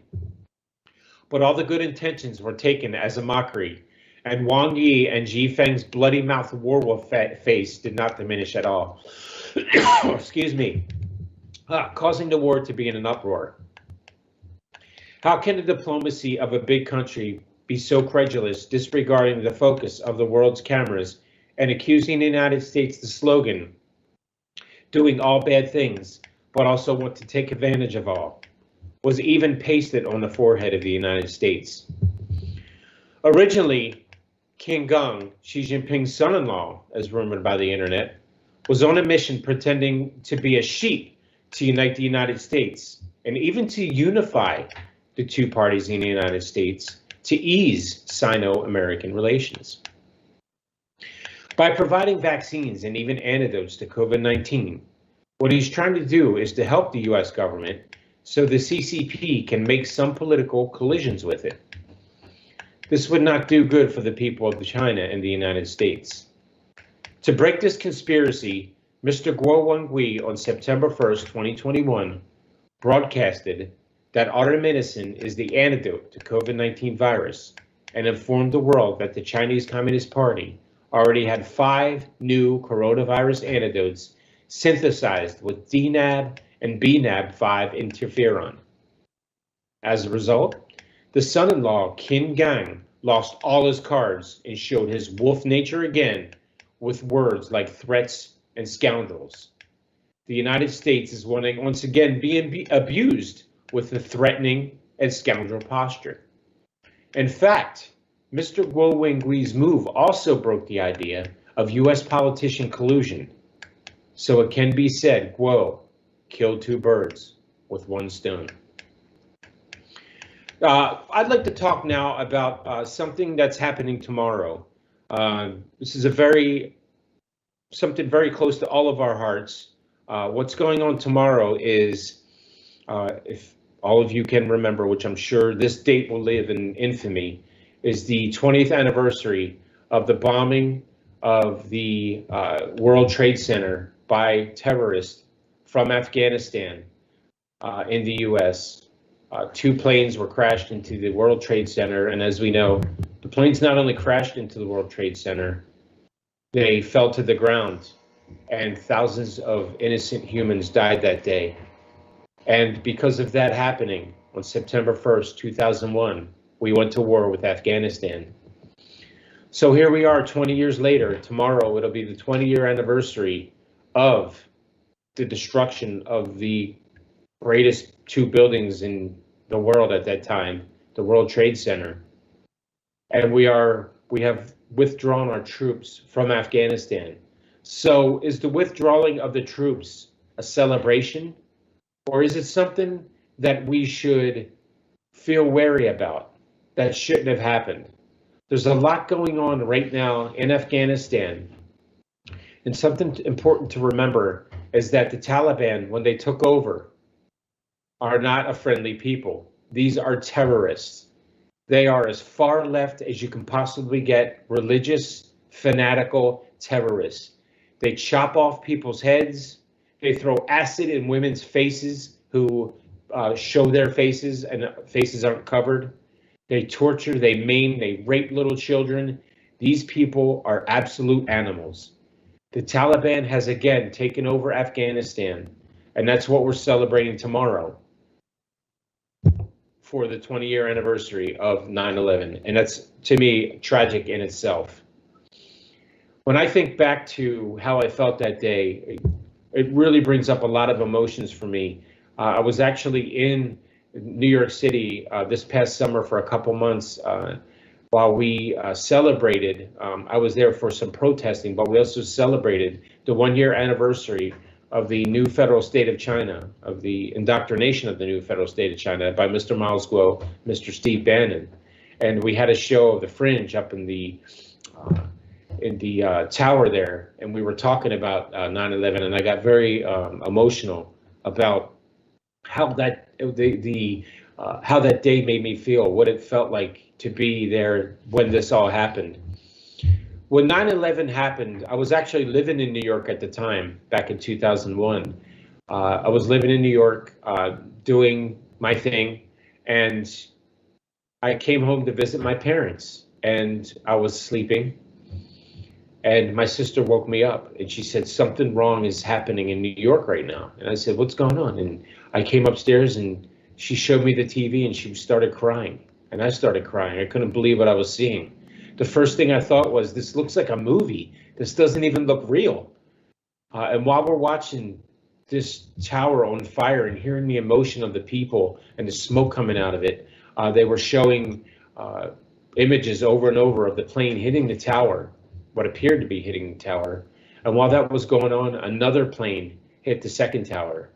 But all the good intentions were taken as a mockery, and Wang Yi and Xi Feng's bloody mouth war wolf face did not diminish at all. Excuse me. Causing the war to be in an uproar. How can the diplomacy of a big country be so credulous, disregarding the focus of the world's cameras and accusing the United States the slogan, doing all bad things, but also want to take advantage of all, was even pasted on the forehead of the United States. Originally, King Gong, Xi Jinping's son-in-law, as rumored by the internet, was on a mission pretending to be a sheep to unite the United States and even to unify the two parties in the United States to ease Sino-American relations. By providing vaccines and even antidotes to COVID-19, what he's trying to do is to help the US government so the CCP can make some political collisions with it. This would not do good for the people of China and the United States. To break this conspiracy, Mr. Guo Wengui on September 1st, 2021, broadcasted that automedicine is the antidote to COVID-19 virus and informed the world that the Chinese Communist Party already had 5 new coronavirus antidotes synthesized with DNAB and BNAB5 interferon. As a result, the son-in-law, Qin Gang, lost all his cards and showed his wolf nature again with words like threats and scoundrels. The United States is once again being abused with the threatening and scoundrel posture. In fact, Mr. Guo Wengui's move also broke the idea of U.S. politician collusion. So it can be said, Guo killed two birds with one stone. I'd like to talk now about something that's happening tomorrow. This is something very close to all of our hearts. What's going on tomorrow is, if all of you can remember, which I'm sure this date will live in infamy, is the 20th anniversary of the bombing of the World Trade Center by terrorists from Afghanistan in the U.S. Two planes were crashed into the World Trade Center, and as we know, the planes not only crashed into the World Trade Center, they fell to the ground, and thousands of innocent humans died that day. And because of that happening, on September 1st, 2001, we went to war with Afghanistan. So here we are 20 years later. Tomorrow, it'll be the 20-year anniversary of the destruction of the greatest two buildings in the world at that time, the World Trade Center. And we have withdrawn our troops from Afghanistan. So is the withdrawing of the troops a celebration, or is it something that we should feel wary about, that shouldn't have happened? There's a lot going on right now in Afghanistan. And something important to remember is that the Taliban, when they took over, are not a friendly people. These are terrorists. They are as far left as you can possibly get, religious, fanatical terrorists. They chop off people's heads. They throw acid in women's faces who show their faces and faces aren't covered. They torture, they maim, they rape little children. These people are absolute animals. The Taliban has again taken over Afghanistan, and that's what we're celebrating tomorrow for the 20-year anniversary of 9/11. And that's, to me, tragic in itself. When I think back to how I felt that day, it really brings up a lot of emotions for me. I was actually in New York City this past summer for a couple months while we celebrated. I was there for some protesting, but we also celebrated the 1-year anniversary of the new federal state of China, of the indoctrination of the new federal state of China by Mr. Miles Guo, Mr. Steve Bannon. And we had a show of the Fringe up in the tower there, and we were talking about 9/11, and I got very emotional about how that how that day made me feel, what it felt like to be there when this all happened. When 9/11 happened, I was actually living in New York at the time, back in 2001. I was living in New York, doing my thing, and I came home to visit my parents, and I was sleeping. And my sister woke me up and she said, something wrong is happening in New York right now. And I said, what's going on? And I came upstairs and she showed me the TV and she started crying. And I started crying. I couldn't believe what I was seeing. The first thing I thought was, this looks like a movie. This doesn't even look real. And while we're watching this tower on fire and hearing the emotion of the people and the smoke coming out of it, they were showing images over and over of the plane hitting the tower, what appeared to be hitting the tower. And while that was going on, another plane hit the second tower.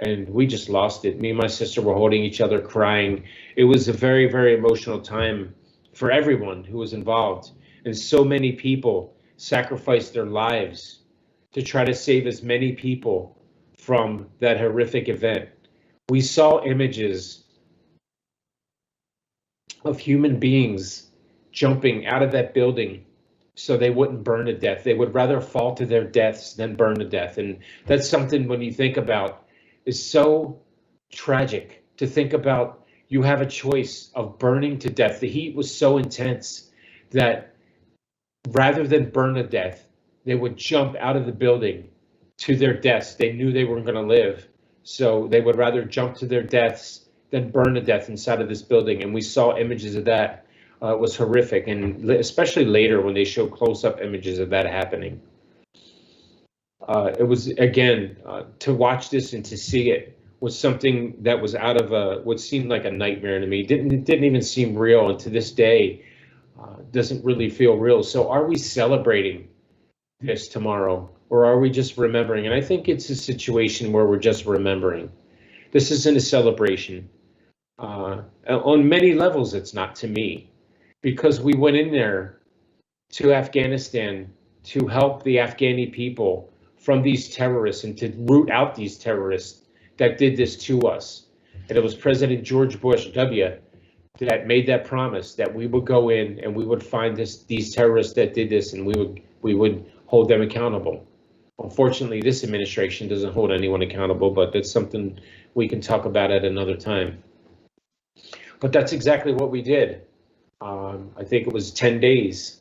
And we just lost it. Me and my sister were holding each other, crying. It was a very, very emotional time for everyone who was involved. And so many people sacrificed their lives to try to save as many people from that horrific event. We saw images of human beings jumping out of that building so they wouldn't burn to death. They would rather fall to their deaths than burn to death. And that's something, when you think about, is so tragic to think about. You have a choice of burning to death. The heat was so intense that rather than burn to death, they would jump out of the building to their deaths. They knew they weren't going to live, so they would rather jump to their deaths than burn to death inside of this building. And we saw images of that. It was horrific, and especially later when they showed close-up images of that happening. It was, again, to watch this and to see it was something that was out of what seemed like a nightmare to me. It didn't even seem real, and to this day, doesn't really feel real. So are we celebrating this tomorrow, or are we just remembering? And I think it's a situation where we're just remembering. This isn't a celebration. On many levels, it's not to me, because we went in there to Afghanistan to help the Afghani people from these terrorists and to root out these terrorists that did this to us. And it was President George Bush W. that made that promise that we would go in and we would find these terrorists that did this, and we would hold them accountable. Unfortunately, this administration doesn't hold anyone accountable, but that's something we can talk about at another time. But that's exactly what we did. I think it was 10 days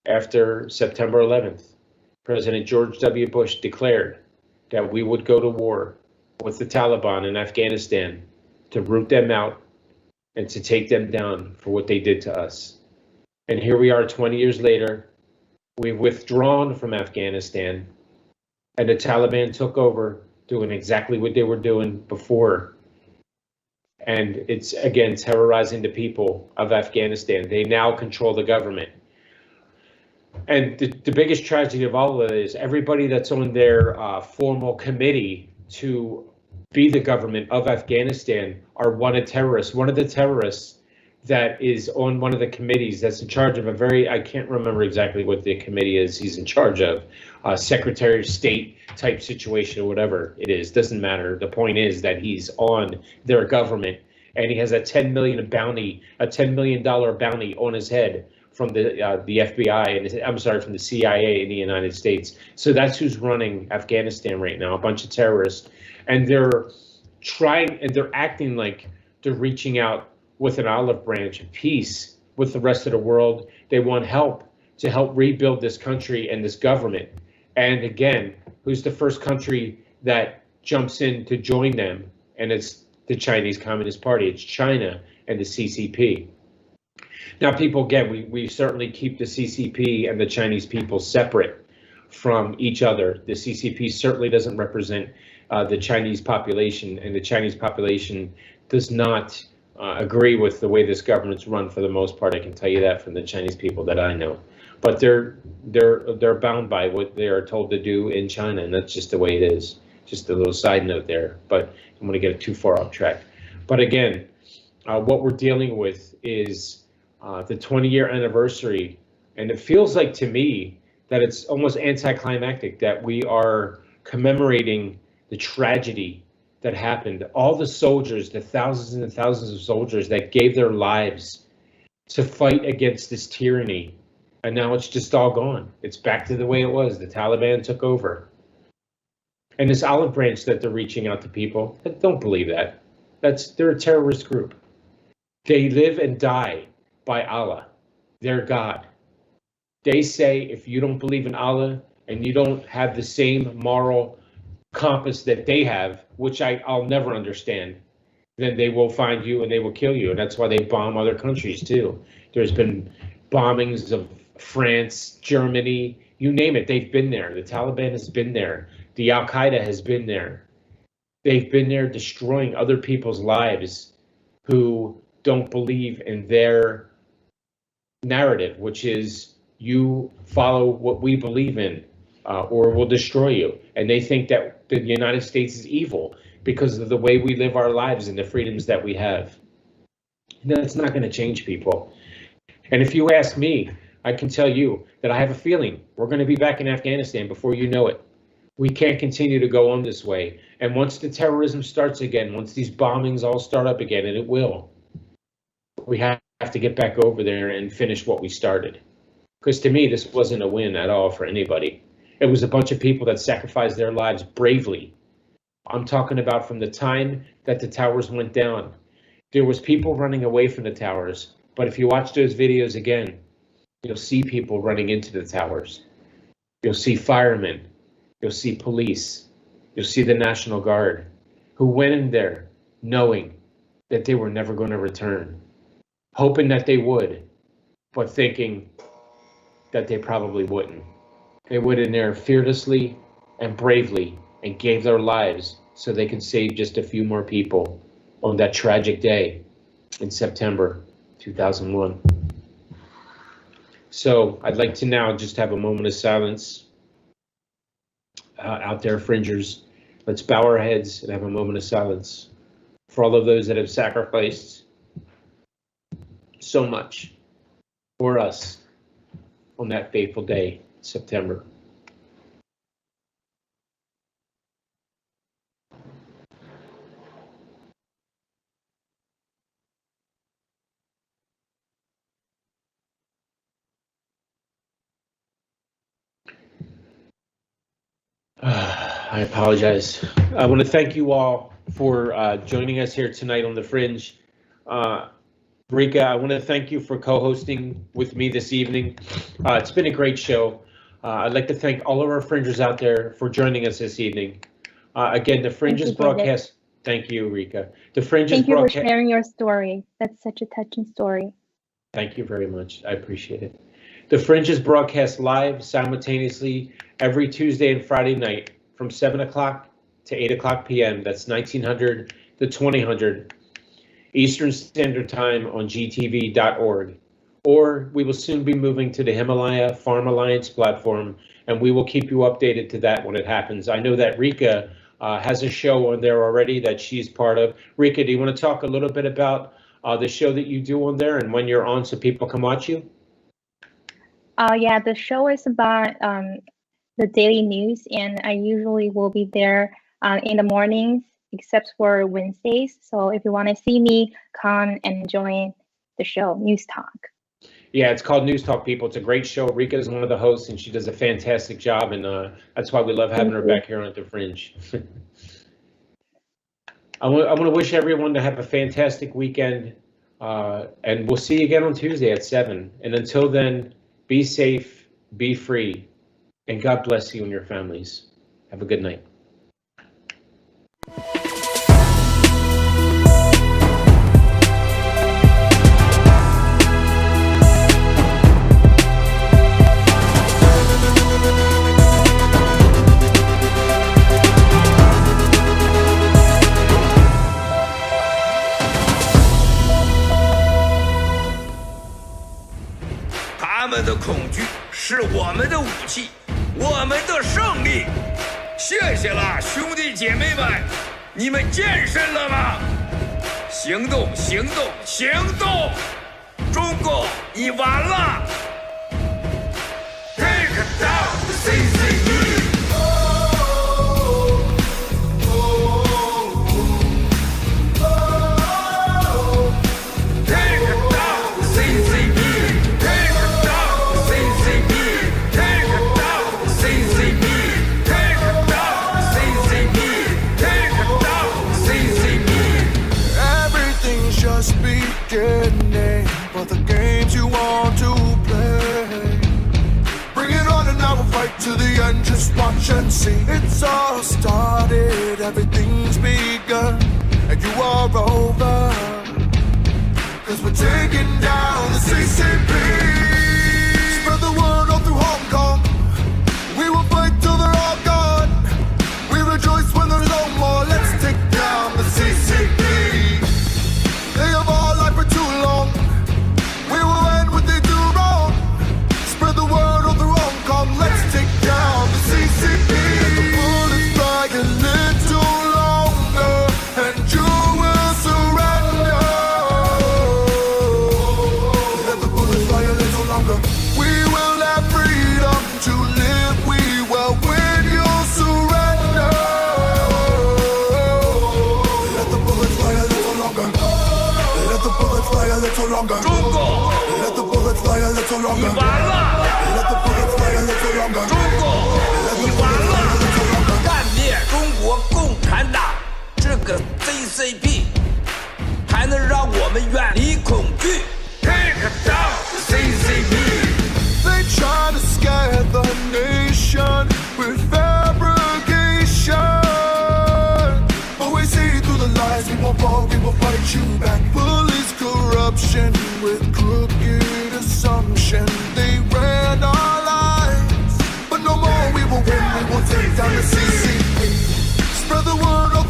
after September 11th, President George W. Bush declared that we would go to war with the Taliban in Afghanistan to root them out and to take them down for what they did to us. And here we are 20 years later. We've withdrawn from Afghanistan, and the Taliban took over, doing exactly what they were doing before. And it's, again, terrorizing the people of Afghanistan. They now control the government. And the biggest tragedy of all of it is everybody that's on their formal committee to be the government of Afghanistan are wanted terrorists. One of the terrorists that is on one of the committees that's in charge of I can't remember exactly what the committee is he's in charge of, Secretary of State type situation or whatever it is, doesn't matter. The point is that he's on their government, and he has a $10 million bounty on his head from the FBI, and I'm sorry, from the CIA in the United States. So that's who's running Afghanistan right now, a bunch of terrorists. And they're acting like they're reaching out with an olive branch of peace with the rest of the world. They want help to help rebuild this country and this government. And again, who's the first country that jumps in to join them? And it's the Chinese Communist Party. It's China and the CCP. Now, people, again, we certainly keep the CCP and the Chinese people separate from each other. The CCP certainly doesn't represent the Chinese population, and the Chinese population does not agree with the way this government's run for the most part. I can tell you that from the Chinese people that I know. But they're bound by what they are told to do in China, and that's just the way it is. Just a little side note there, but I'm going to get too far off track. But again, what we're dealing with is the 20-year anniversary, and it feels like to me that it's almost anticlimactic that we are commemorating the tragedy that happened. All the soldiers, the thousands and thousands of soldiers that gave their lives to fight against this tyranny, and now it's just all gone. It's back to the way it was. The Taliban took over. And this olive branch that they're reaching out to people, don't believe that. They're a terrorist group. They live and die by Allah, their God. They say if you don't believe in Allah and you don't have the same moral compass that they have, which I'll never understand, then they will find you and they will kill you. And that's why they bomb other countries too. There's been bombings of France, Germany, you name it. They've been there. The Taliban has been there. The Al-Qaeda has been there. They've been there destroying other people's lives who don't believe in their narrative, which is you follow what we believe in or we'll destroy you. And they think that the United States is evil because of the way we live our lives and the freedoms that we have. That's not going to change people. And if you ask me, I can tell you that I have a feeling we're going to be back in Afghanistan before you know it. We can't continue to go on this way. And once the terrorism starts again, once these bombings all start up again, and it will, we have to get back over there and finish what we started. Because to me, this wasn't a win at all for anybody. It was a bunch of people that sacrificed their lives bravely. I'm talking about from the time that the towers went down. There was people running away from the towers. But if you watch those videos again, you'll see people running into the towers. You'll see firemen. You'll see police. You'll see the National Guard who went in there knowing that they were never going to return, hoping that they would, but thinking that they probably wouldn't. They went in there fearlessly and bravely and gave their lives so they can save just a few more people on that tragic day in September 2001. So I'd like to now just have a moment of silence out there, Fringers. Let's bow our heads and have a moment of silence for all of those that have sacrificed so much for us on that fateful day, September. I apologize. I want to thank you all for joining us here tonight on The Fringe. Rika, I want to thank you for co-hosting with me this evening. It's been a great show. I'd like to thank all of our Fringers out there for joining us this evening. Again, The Fringe's broadcast. Thank you, Rika. The Fringe's Thank you broadcast. for sharing your story. That's such a touching story. Thank you very much. I appreciate it. The Fringe is broadcast live simultaneously every Tuesday and Friday night from 7 o'clock to 8 o'clock p.m. That's 1900 to 2000 Eastern Standard Time on gtv.org. Or we will soon be moving to the Himalaya Farm Alliance platform, and we will keep you updated to that when it happens. I know that Rika has a show on there already that she's part of. Rika, do you want to talk a little bit about the show that you do on there and when you're on so people can watch you? Yeah, the show is about the daily news, and I usually will be there in the mornings, except for Wednesdays. So if you want to see me, come and join the show, News Talk. Yeah, it's called News Talk, people. It's a great show. Rika is one of the hosts, and she does a fantastic job, and that's why we love having her back here on The Fringe. I want to wish everyone to have a fantastic weekend, and we'll see you again on Tuesday at 7. And until then, be safe, be free, and God bless you and your families. Have a good night.他们的恐惧是我们的武器，我们的胜利。谢谢了，兄弟姐妹们，你们健身了吗？行动，行动，行动！中共，你完了 ！Take down the CCP！For the games you want to play, bring it on and I will fight to the end. Just watch and see. It's all started, everything's begun, and you are over. Cause we're taking down the CCP. Spread the word all through Hong Kong. We will fight till they're all gone. We rejoice when there's no more. Let's take down the CCP. They have all lied for too long. We will end what they do wrong. Spread the word all through Hong Kong. Let's take down the CCP. Let the bullets fly a little longer, and you will surrender. Let the bullets fly a little longer. We will have freedom to live. We will win. You'll surrender. Let the bullets fly a little longer. Let the bullets fly a little longer. 中共， Let the bullets fly a little 你 longer. 完了！ Let the bullets fly a little longer. 中共，你完了！干灭中国共产党这个 CCP， 才能让我们远离恐惧。Take down the CCP。 They try to scare the nation with fabrication, but we see through the lies. We won't fall, we will fight you back. Police corruption with crooked assumption. They ran our lives, but no more. We will win. We will take down the CCP. Spread the word of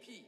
屁。